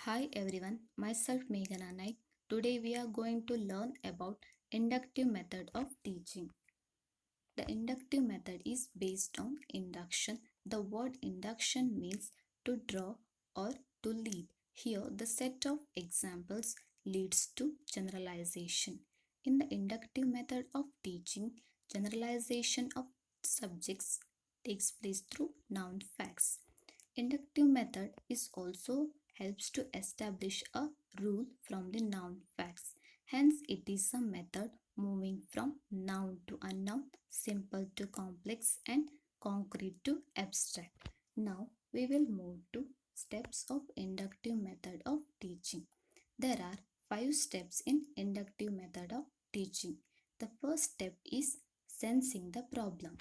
Hi everyone, myself Meghana Naik. Today we are going to learn about inductive method of teaching. The inductive method is based on induction. The word induction means to draw or to lead. Here the set of examples leads to generalization. In the inductive method of teaching, generalization of subjects takes place through noun facts. Inductive method is also helps to establish a rule from the noun facts. Hence, it is a method moving from noun to unknown, simple to complex, and concrete to abstract. Now, we will move to steps of inductive method of teaching. There are 5 steps in inductive method of teaching. The first step is sensing the problem.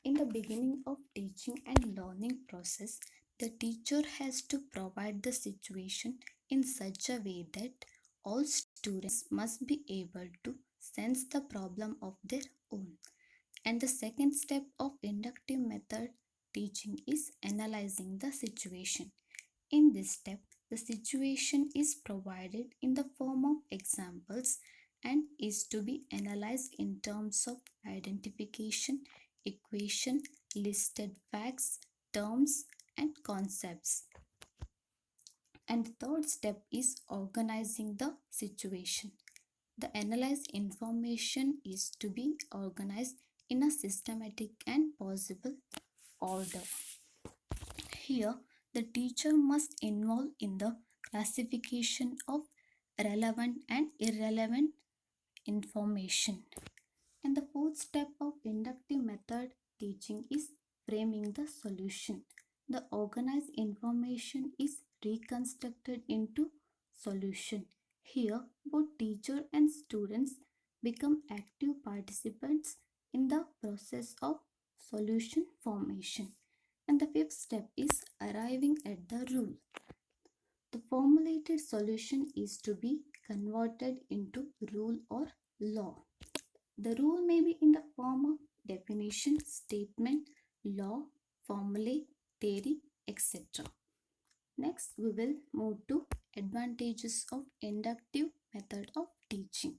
In the beginning of teaching and learning process, the teacher has to provide the situation in such a way that all students must be able to sense the problem of their own. And the second step of inductive method teaching is analyzing the situation. In this step, the situation is provided in the form of examples and is to be analyzed in terms of identification, equation, listed facts, terms, and concepts. And the third step is organizing the situation. The analyzed information is to be organized in a systematic and possible order. Here, the teacher must involve in the classification of relevant and irrelevant information. And the fourth step of inductive method teaching is framing the solution. The organized information is reconstructed into solution. Here, both teacher and students become active participants in the process of solution formation. And the fifth step is arriving at the rule. The formulated solution is to be converted into rule or law. The rule may be in the form of definition, statement, law, formulae, theory, etc. Next, we will move to advantages of inductive method of teaching.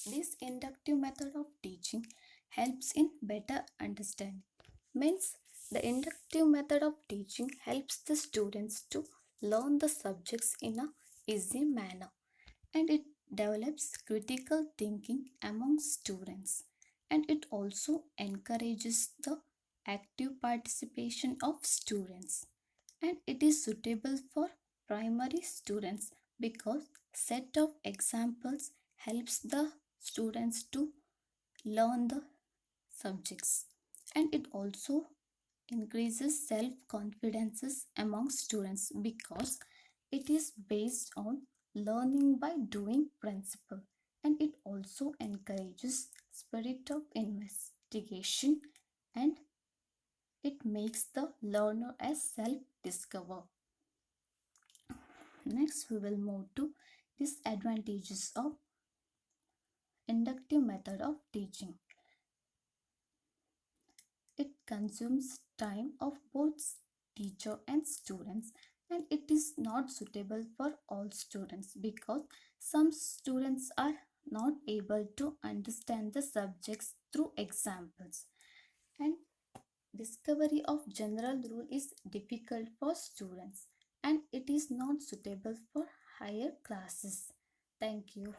This inductive method of teaching helps in better understanding. Means the inductive method of teaching helps the students to learn the subjects in a easy manner, and it develops critical thinking among students, and it also encourages the active participation of students, and it is suitable for primary students because set of examples helps the students to learn the subjects, and it also increases self confidences among students because it is based on learning by doing principle, and it also encourages spirit of investigation, and it makes the learner as self discover. Next, we will move to disadvantages of inductive method of teaching. It consumes time of both teacher and students, and it is not suitable for all students because some students are not able to understand the subjects through examples, and discovery of general rule is difficult for students, and it is not suitable for higher classes. Thank you.